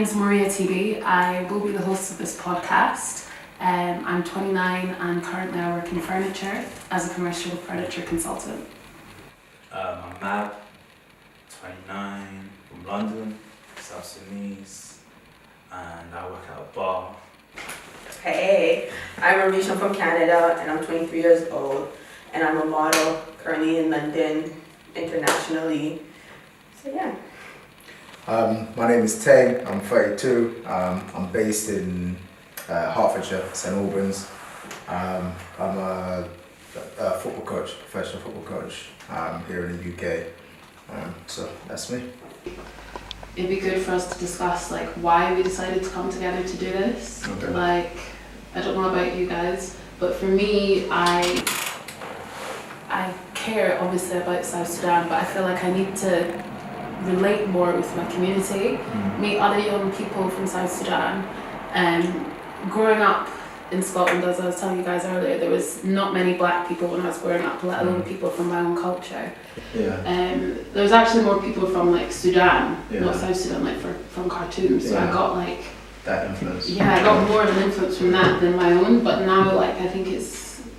name's Maria TB. I will be the host of this podcast. I'm 29 and currently I work in furniture as a commercial furniture consultant. I'm Mab, 29, from London, South Sudanese, and I work at a bar. Hey, I'm Arisha, I'm from Canada, and I'm 23 years old, and I'm a model currently in London, internationally. So yeah. My name is Tay, I'm 32, I'm based in Hertfordshire, St Albans. I'm a football coach, professional football coach here in the UK, so that's me. It'd be good for us to discuss like why we decided to come together to do this. Okay. Like, I don't know about you guys, but for me, I care obviously about South Sudan, but I feel like I need to relate more with my community, meet other young people from South Sudan. Growing up in Scotland, as I was telling you guys earlier, there was not many black people when I was growing up, let alone people from my own culture. Yeah. There was actually more people from like Sudan, Yeah. not South Sudan, like from Khartoum. So I Yeah. got like That influence. I got more of an influence from that than my own. But now, like, I think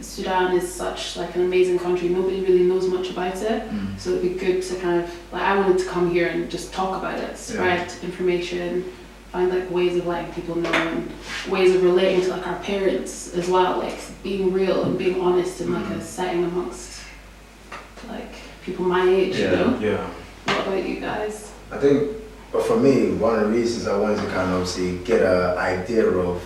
Sudan is such like an amazing country. Nobody really knows much about it, so it'd be good to kind of like I wanted to come here and just talk about it, spread information, find like ways of letting people know and ways of relating to like our parents as well, like being real and being honest in like a setting amongst like people my age. You know? Yeah. What about you guys? I think, but for me, one of the reasons I wanted to kind of obviously get an idea of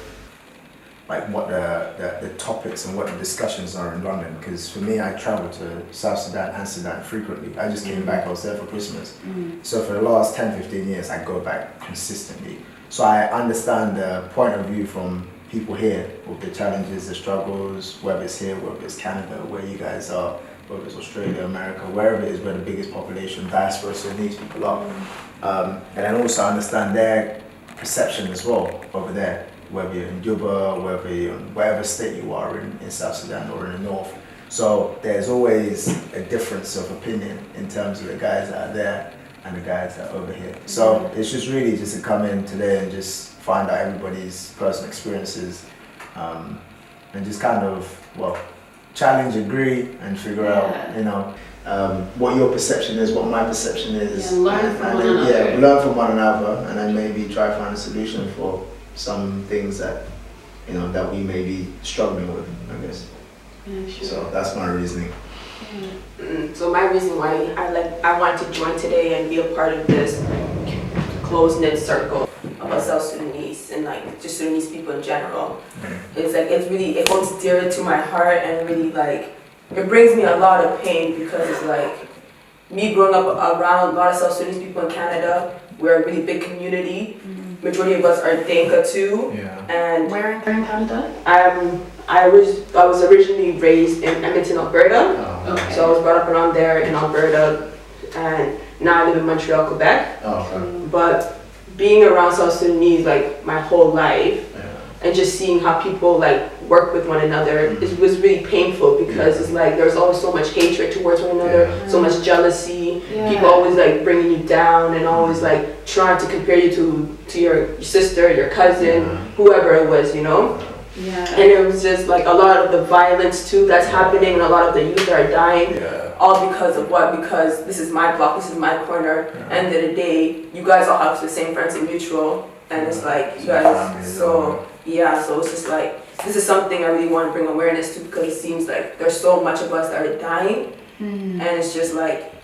like what the topics and what the discussions are in London, because for me, I travel to South Sudan and Sudan frequently. I just came back, I was there for Christmas. So for the last 10-15 years, I go back consistently. So I understand the point of view from people here with the challenges, the struggles, whether it's here, whether it's Canada, where you guys are, whether it's Australia, America, wherever it is where the biggest population, diaspora, Sudanese people are. And then also understand their perception as well over there, whether you're in Juba, whether you're in whatever state you are in South Sudan or in the north. So there's always a difference of opinion in terms of the guys that are there and the guys that are over here. So it's just really just to come in today and just find out everybody's personal experiences and just kind of, challenge, agree and figure out, you know, what your perception is, what my perception is. Learn from one another. Yeah, learn from one another and then maybe try to find a solution for some things that, you know, that we may be struggling with, I guess. Yeah, sure. So that's my reasoning. So my reason why I wanted to join today and be a part of this close-knit circle about South Sudanese and like just Sudanese people in general. It's like it holds dear to my heart and really like it brings me a lot of pain because it's like me growing up around a lot of South Sudanese people in Canada. We're a really big community. Majority of us are Dinka too. Yeah. And Where in Canada? I was originally raised in Edmonton, Alberta. Oh, Okay. So I was brought up around there in Alberta, and now I live in Montreal, Quebec. okay. But being around South Sudanese like my whole life, Yeah. and just seeing how people like work with one another, it was really painful because it's like there's always so much hatred towards one another, so much jealousy. Yeah. People always like bringing you down and always like trying to compare you to your sister, your cousin, whoever it was, you know. Yeah. And it was just like a lot of the violence too that's happening and a lot of the youth that are dying. Yeah. All because of what? Because this is my block, this is my corner. End of the day, you guys all have the same friends in mutual. And it's like, you guys, so it's just like, this is something I really want to bring awareness to because it seems like there's so much of us that are dying. And it's just like,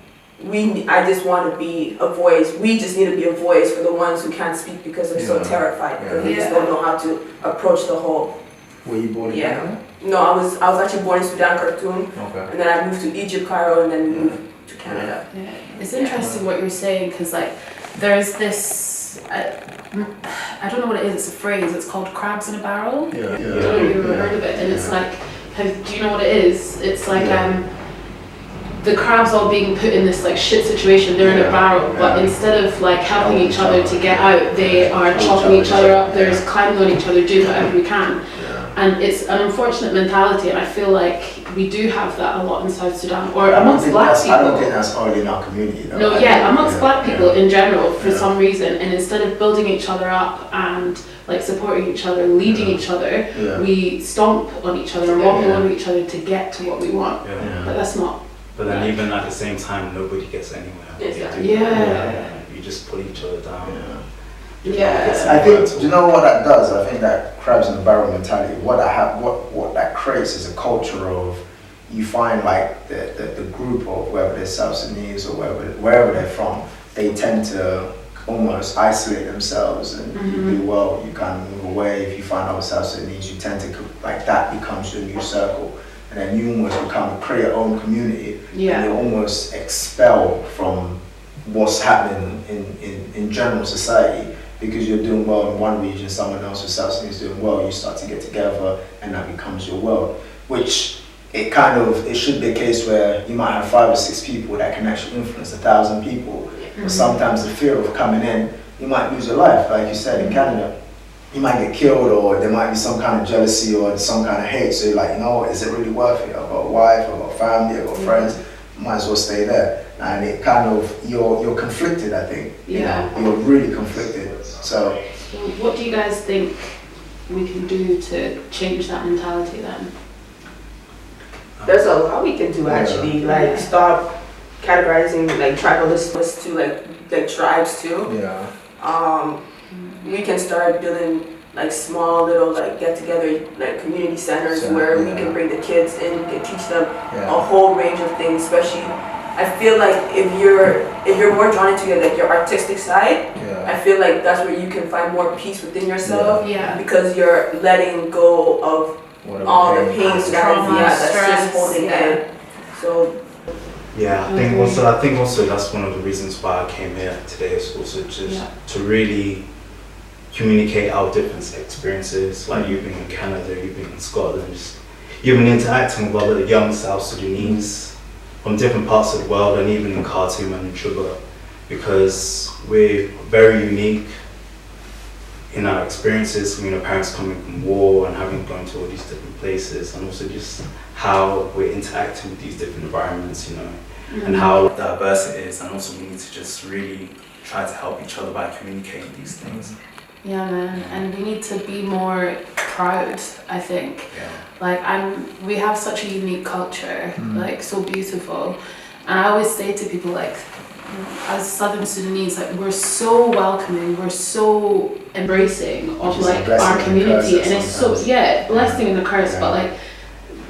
I just want to be a voice. We just need to be a voice for the ones who can't speak because they're so terrified because they just don't know how to approach the whole. Were you born in Canada? No, I was actually born in Sudan, Khartoum, Okay. and then I moved to Egypt, Cairo, and then moved to Canada. Yeah. It's interesting what you're saying because like there's this I don't know what it is. It's a phrase. It's called crabs in a barrel. Yeah. I don't know if you've ever heard of it. And it's like, do you know what it is? It's like the crabs all being put in this like shit situation. They're in a barrel, but instead of like helping each other to get out, they are chopping each other up. They're just climbing on each other, doing whatever we can. And it's an unfortunate mentality, and I feel like we do have that a lot in South Sudan, or amongst black people. I don't think that's only in our community though. No, amongst black people in general, for some reason, and instead of building each other up and like supporting each other, leading each other, we stomp on each other and walk over each other to get to what we want. But that's not. But then even at the same time, nobody gets anywhere. Exactly. You just pull each other down. I think, do you know what that does? I think that crabs in the barrel mentality, what that creates is a culture of, you find like the group of whether they're South Sudanese or wherever they're from, they tend to almost isolate themselves, and you do well, you kind of move away. If you find other South Sudanese, you tend to, like, that becomes your new circle. And then you almost create your own community, and you almost expel from what's happening in general society. Because you're doing well in one region, someone else with South Sudanese doing well, you start to get together and that becomes your world. Which it should be a case where you might have 5 or 6 people that can actually influence 1,000 people. But sometimes the fear of coming in, you might lose your life. Like you said, in Canada, you might get killed, or there might be some kind of jealousy or some kind of hate. So you're like, you know what, is it really worth it? I've got a wife, I've got family, I've got friends, might as well stay there. And it kind of, you're conflicted, I think. You know, you're really conflicted. So what do you guys think we can do to change that mentality then? There's a lot we can do actually, like stop categorizing like tribalists to like tribes too. We can start building like small little like get together like community centers where we can bring the kids in, we can teach them a whole range of things. Especially, I feel like if you're more drawn into like your artistic side, I feel like that's where you can find more peace within yourself. Because you're letting go of all the pain that's just holding in. So I think also that's one of the reasons why I came here today, is also just to really communicate our different experiences. Like you've been in Canada, you've been in Scotland, you've been interacting with other young South Sudanese from different parts of the world, and even in Khartoum and in Juba, because we're very unique in our experiences. Parents coming from war and having gone to all these different places, and also just how we're interacting with these different environments, and how diverse it is. And also we need to just really try to help each other by communicating these things. Yeah, man, and we need to be more proud, I think. Like we have such a unique culture, like so beautiful. And I always say to people, like, as Southern Sudanese, like we're so welcoming, we're so embracing of like our community, and it's so blessing and a curse. But like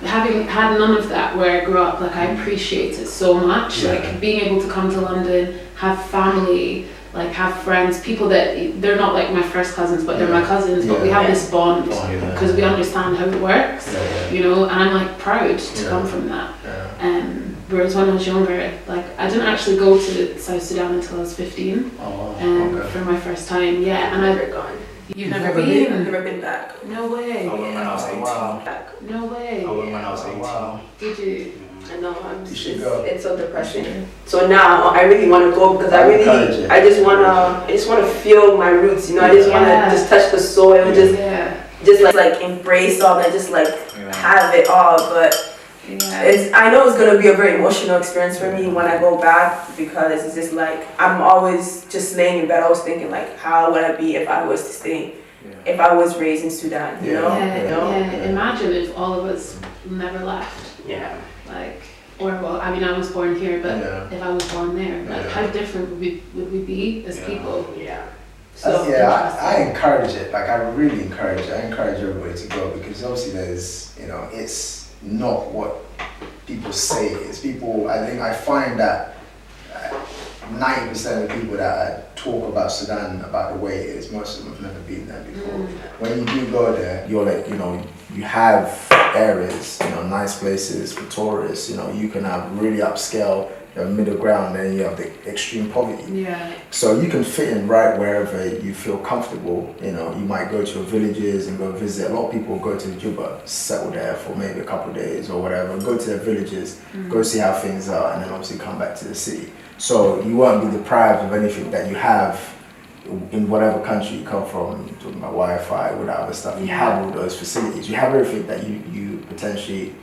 having had none of that where I grew up, like I appreciate it so much. Like being able to come to London, have family, like have friends, people that they're not like my first cousins, but they're my cousins. But we have this bond because we understand how it works, and I'm like proud to come from that. Whereas when I was younger, like I didn't actually go to South Sudan until I was 15 for my first time. And I've never gone. You've never been? I've never been back. No way. I went when I was 18. No way. I went when I was 18. Did you? I know, go. It's so depressing. So now I really want to go because I just want to feel my roots. I just want to just touch the soil, just like embrace all that, just like have it all. But I know it's gonna be a very emotional experience for me when I go back, because it's just like I'm always just laying in bed, always thinking like, how would I be if I was to stay, if I was raised in Sudan, you know? Imagine if all of us never left. I was born here, but if I was born there, like how different would we be as people? So I encourage it. Like I really encourage it. I encourage everybody to go, because obviously there's, it's not what people say it is. I find that 90% of the people that talk about Sudan about the way it is, most of them have never been there before. When you do go there, you're like, you have areas, nice places for tourists, you can have really upscale, middle ground, and you have the extreme poverty. So you can fit in right wherever you feel comfortable. You might go to your villages and go visit. A lot of people go to Juba, settle there for maybe a couple of days or whatever, go to their villages, go see how things are, and then obviously come back to the city. So you won't be deprived of anything that you have in whatever country you come from. You're talking about Wi-Fi, whatever stuff. You have all those facilities. You have everything that you potentially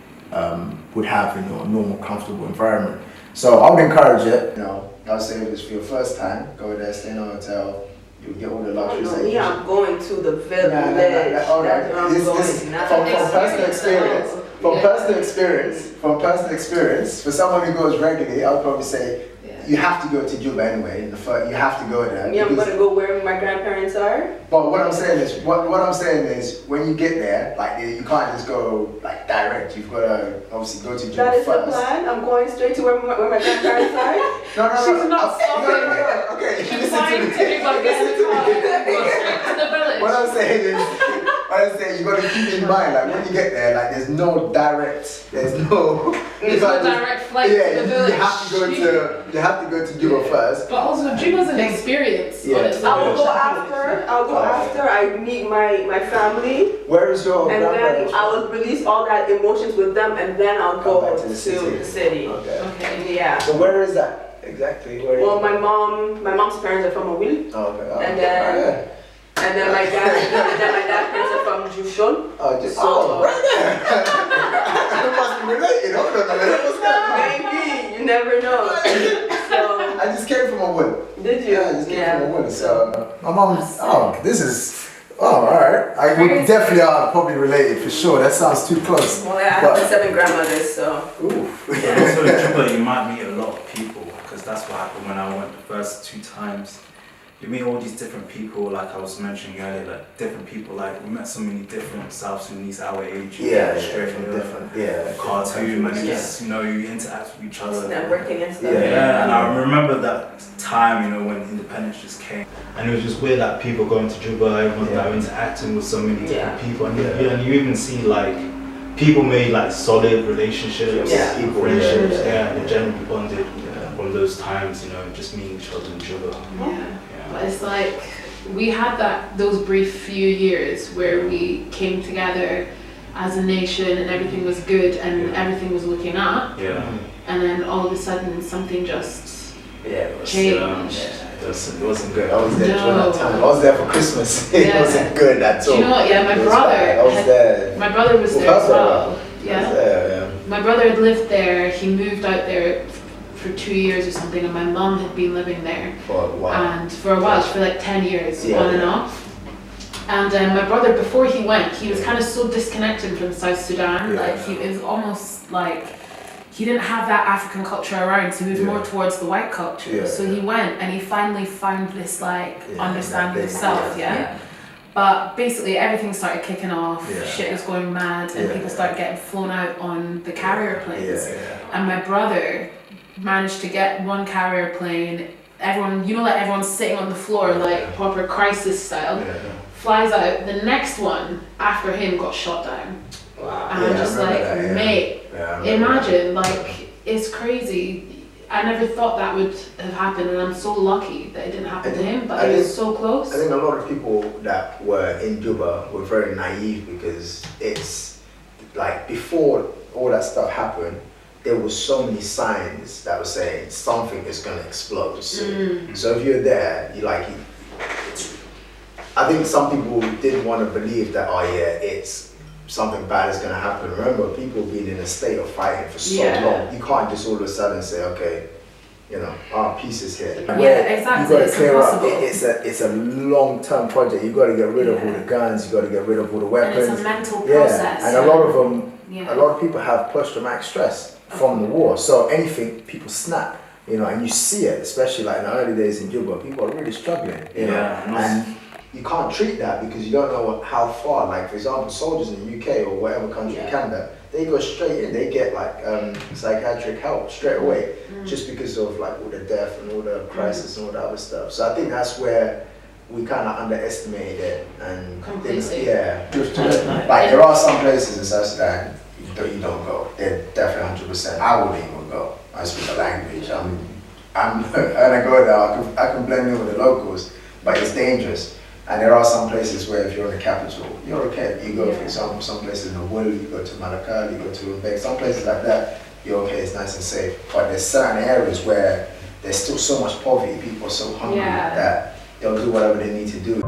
would have in a normal, comfortable environment. So I would encourage it. You know, I'll say if it's for your first time, go there, stay in a hotel. You'll get all the luxuries. I'm going to the village. That's where I'm going. From personal experience, for someone who goes regularly, I would probably say you have to go to Juba anyway. You have to go there. I'm gonna go where my grandparents are. But what I'm saying is, when you get there, like you can't just go like direct. You've got to obviously go to Juba That is first. the plan. I'm going straight to where my grandparents are. No. She's not stopping. No. Okay, She's flying to Juba, get in the car, go straight to the village. What I'm saying you got to keep in mind, like when you get there, like there's no direct flight to the village. You have to go to Juba first. But also Juba's an experience. Yeah. I'll go after I meet my family. Where is your and grandparents? then I will release all that emotions with them, and then I'll Come go back to the the city. Okay. Yeah. So where is that exactly? Well, my mom's parents are from Awil. Oh, okay. And then my dad's parents are from Jushon. Right there. It must be related. Hold on. Maybe, you never know. So I just came from a wood. Did you? Yeah, I just came from a wood. So my mom's. Alright. I would definitely probably related for sure. That sounds too close. Well, I have 7 grandmothers, so. Oof. But also in Juba, you might meet a lot of people, because that's what happened when I went the first 2 times. You meet all these different people, like I was mentioning earlier, like different people, like we met so many different South Sudanese our age. Khartoum, and it's, you interact with each other. Networking and stuff. Yeah, and I remember that time, when independence just came. And it was just weird, like people going to Juba, everyone's like interacting with so many different people. And you even see like people made like solid relationships, friendships, they generally bonded from those times, just meeting each other in Juba. But it's like we had those brief few years where we came together as a nation and everything was good and everything was looking up. And then all of a sudden something just changed. It wasn't good. I was there during that time. I was there for Christmas. It wasn't good at all. Do you know what? Yeah, my brother was there as well. My brother had lived there. He moved out there for 2 years or something, and my mum had been living there for a while, for like 10 years on and off. And my brother, before he went, he was kind of so disconnected from South Sudan, it was almost like he didn't have that African culture around, so he was more towards the white culture. So he went and he finally found this understanding of self, But basically everything started kicking off, shit was going mad, and people started getting flown out on the carrier planes. And my brother managed to get one carrier plane, everyone, everyone's sitting on the floor like proper crisis style, flies out, the next one after him got shot down. Wow. And I'm just mate, imagine, it's crazy. I never thought that would have happened, and I'm so lucky that it didn't happen to him, but it was so close. I think a lot of people that were in Juba were very naive, because it's like before all that stuff happened, there was so many signs that were saying something is going to explode soon. So if you're there, I think some people didn't want to believe that, it's something bad is going to happen. Remember, people have been in a state of fighting for so long. You can't just all of a sudden say, okay, peace is here. Exactly. You got to clear up. It's a long-term project. You got to get rid of all the guns. You got to get rid of all the weapons. And it's a mental process. And a lot of them, a lot of people have post-traumatic stress from the war. So anything, people snap. And you see it, especially like in the early days in Juba, people are really struggling. And you can't treat that because you don't know how far. Like for example, soldiers in the UK or whatever country in Canada, they go straight in. They get psychiatric help straight away, just because of all the death and all the crisis and all the other stuff. So I think that's where we kind of underestimated it. And completely. There are some places in South Sudan you don't go. They're definitely 100%. I wouldn't even go. I speak the language. When I go there, I can blend in with the locals, but it's dangerous. And there are some places where if you're in the capital, you're okay. You go, for example, some places in the Wool, you go to Malakal, you go to Rumbek, some places like that, you're okay, it's nice and safe. But there's certain areas where there's still so much poverty, people are so hungry that they'll do whatever they need to do.